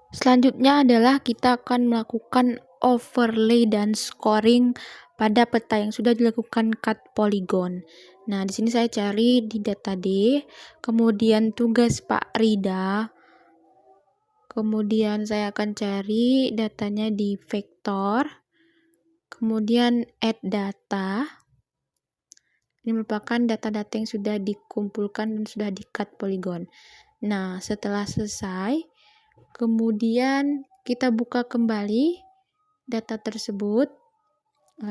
Selanjutnya adalah kita akan melakukan overlay dan scoring pada peta yang sudah dilakukan cut polygon. Nah, di sini saya cari di data D, kemudian tugas Pak Rida, kemudian saya akan cari datanya di vektor, kemudian add data. Ini merupakan data-data yang sudah dikumpulkan dan sudah di-cut polygon. Nah, setelah selesai, kemudian kita buka kembali data tersebut.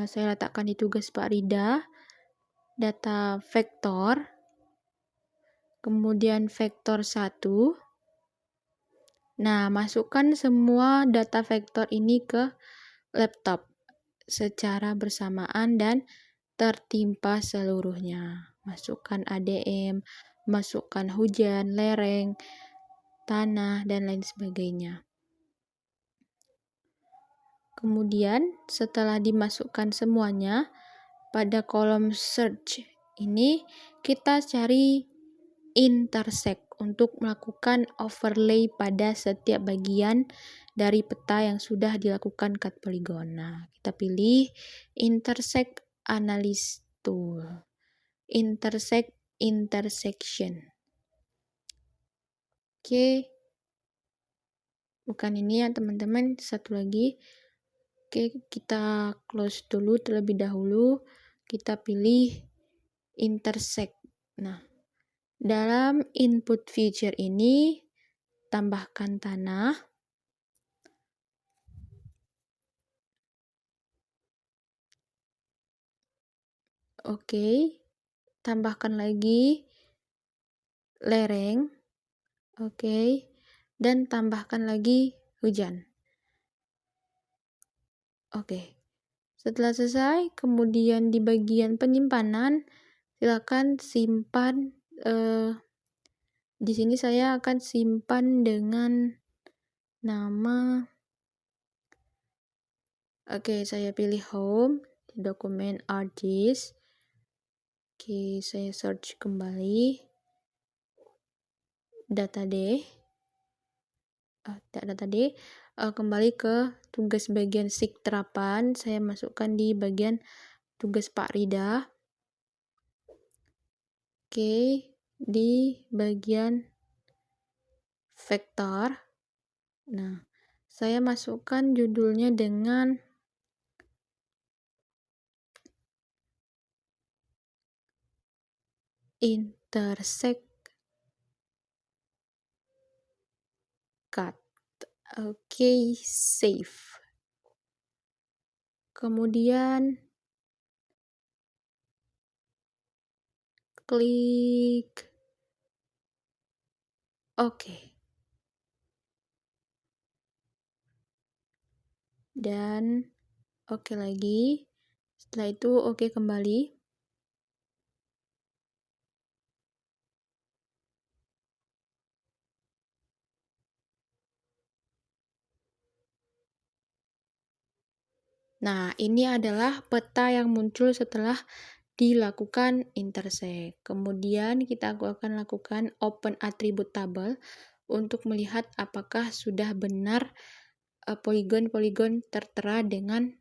Saya letakkan di tugas Pak Rida, data vektor, kemudian vektor 1. Nah, masukkan semua data vektor ini ke laptop secara bersamaan dan tertimpa seluruhnya. Masukkan ADM, masukkan hujan, lereng, tanah, dan lain sebagainya. Kemudian setelah dimasukkan semuanya, pada kolom search ini kita cari intersect untuk melakukan overlay pada setiap bagian dari peta yang sudah dilakukan cut polygon. Nah, kita pilih intersect analysis tool, intersect intersection. Oke, bukan ini ya teman-teman, satu lagi. Oke, kita close dulu terlebih dahulu. Kita pilih intersect. Nah, dalam input feature ini tambahkan tanah. Oke, tambahkan lagi lereng. Oke, dan tambahkan lagi hujan. Oke. Setelah selesai, kemudian di bagian penyimpanan, silakan simpan. Di sini saya akan simpan dengan nama. Oke, saya pilih home, dokumen artist. Oke, saya search kembali. Data D. Data D. Kembali ke tugas bagian SIG terapan. Saya masukkan di bagian tugas Pak Rida. Oke, di bagian vektor. Nah, saya masukkan judulnya dengan intersect cut. Oke, save. Kemudian klik oke. Dan oke lagi. Setelah itu oke kembali. Nah, ini adalah peta yang muncul setelah dilakukan intersect. Kemudian kita akan lakukan open attribute table untuk melihat apakah sudah benar poligon-poligon tertera dengan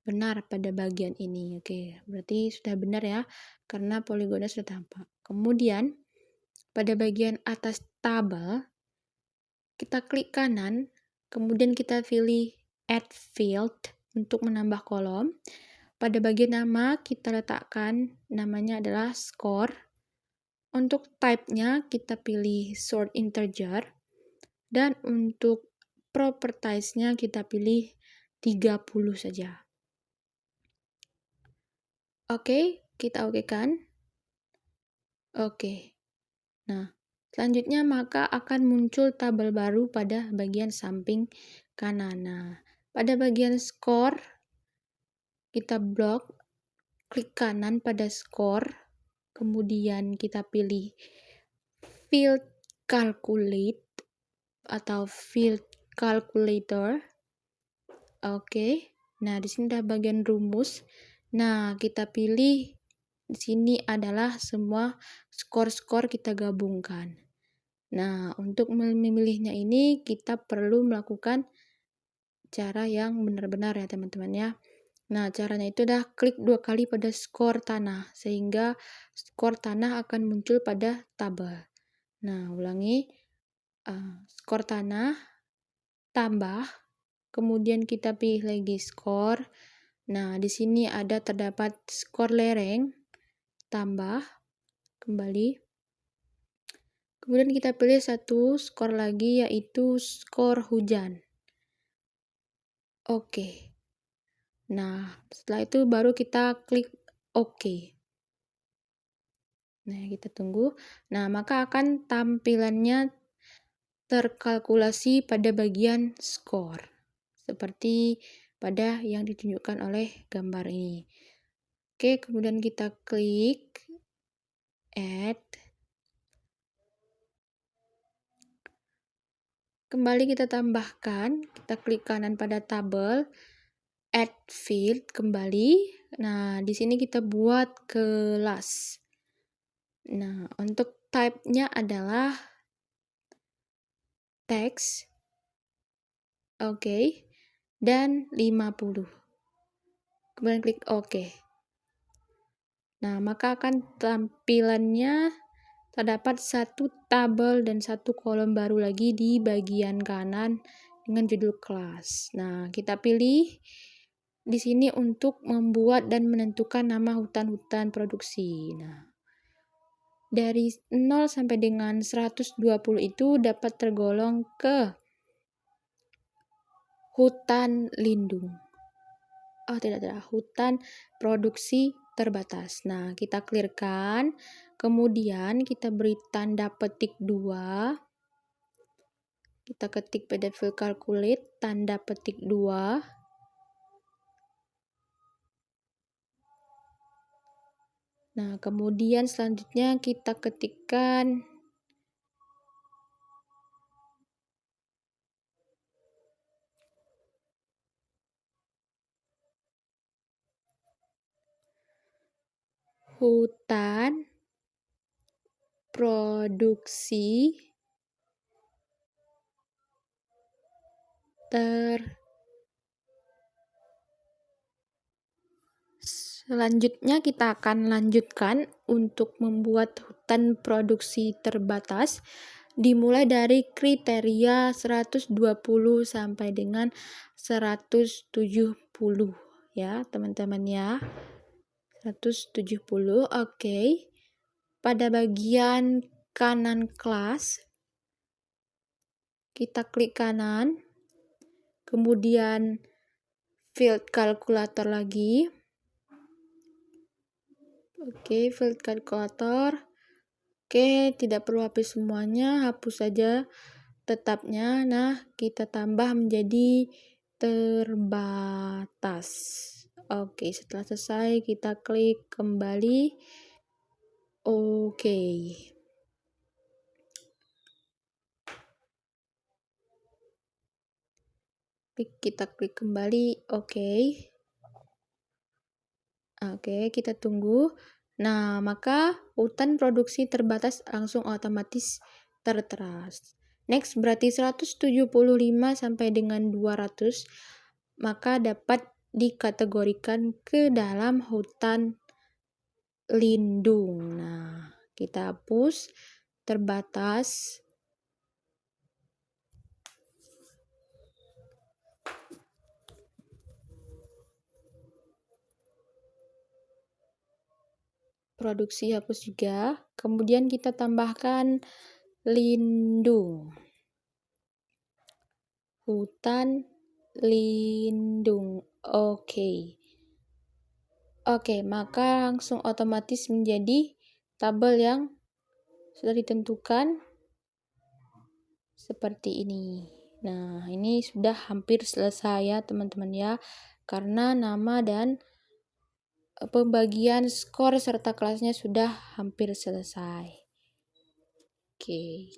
benar pada bagian ini. Oke, berarti sudah benar ya, karena poligonnya sudah tampak. Kemudian pada bagian atas tabel, kita klik kanan, kemudian kita pilih add field untuk menambah kolom. Pada bagian nama, kita letakkan namanya adalah score. Untuk type-nya, kita pilih short integer. Dan untuk properties-nya, kita pilih 30 saja. Oke, kita okekan. Oke. Nah, selanjutnya maka akan muncul tabel baru pada bagian samping kanan. Nah, pada bagian score, kita blok, klik kanan pada score, kemudian kita pilih field calculate atau field calculator. Oke. Nah, di sini ada bagian rumus. Nah, kita pilih di sini adalah semua skor-skor kita gabungkan. Nah, untuk memilihnya ini kita perlu melakukan cara yang benar-benar ya teman-teman ya. Nah, caranya itu adalah klik 2 kali pada skor tanah, sehingga skor tanah akan muncul pada tabel. Nah, ulangi, skor tanah, tambah, kemudian kita pilih lagi skor. Nah, di sini terdapat skor lereng, tambah, kembali. Kemudian kita pilih satu skor lagi, yaitu skor hujan. Oke. Nah, setelah itu baru kita klik OK. Nah, kita tunggu. Nah, maka akan tampilannya terkalkulasi pada bagian skor, seperti pada yang ditunjukkan oleh gambar ini. Oke, kemudian kita klik Add. Kembali kita tambahkan, kita klik kanan pada tabel, Add Field kembali. Nah, di sini kita buat kelas. Nah, untuk type-nya adalah teks. Oke. Dan 50. Kemudian klik OK. Nah, maka akan tampilannya terdapat satu tabel dan satu kolom baru lagi di bagian kanan dengan judul kelas. Nah, kita pilih di sini untuk membuat dan menentukan nama hutan-hutan produksi. Nah, dari 0 sampai dengan 120 itu dapat tergolong ke hutan lindung. Tidak, hutan produksi terbatas. Nah, kita clearkan, kemudian kita beri tanda petik 2. Kita ketik pada field calculate, tanda petik 2. Nah, kemudian selanjutnya kita ketikkan hutan produksi Selanjutnya kita akan lanjutkan untuk membuat hutan produksi terbatas dimulai dari kriteria 120 sampai dengan 170 ya teman-teman ya. 170. Oke. Pada bagian kanan kelas kita klik kanan, kemudian field kalkulator lagi. Oke, field kalkulator. Oke, tidak perlu hapus semuanya, hapus saja tetapnya. Nah, kita tambah menjadi terbatas. Oke, setelah selesai kita klik kembali. Oke. Kita klik kembali. Oke. Oke, kita tunggu. Nah, maka hutan produksi terbatas langsung otomatis tertera. Next, berarti 175 sampai dengan 200, maka dapat dikategorikan ke dalam hutan lindung. Nah, kita hapus terbatas. Produksi hapus juga. Kemudian kita tambahkan lindung. Hutan lindung. Oke. Oke, maka langsung otomatis menjadi tabel yang sudah ditentukan seperti ini. Nah, ini sudah hampir selesai ya teman-teman ya. Karena nama dan pembagian skor serta kelasnya sudah hampir selesai. Oke.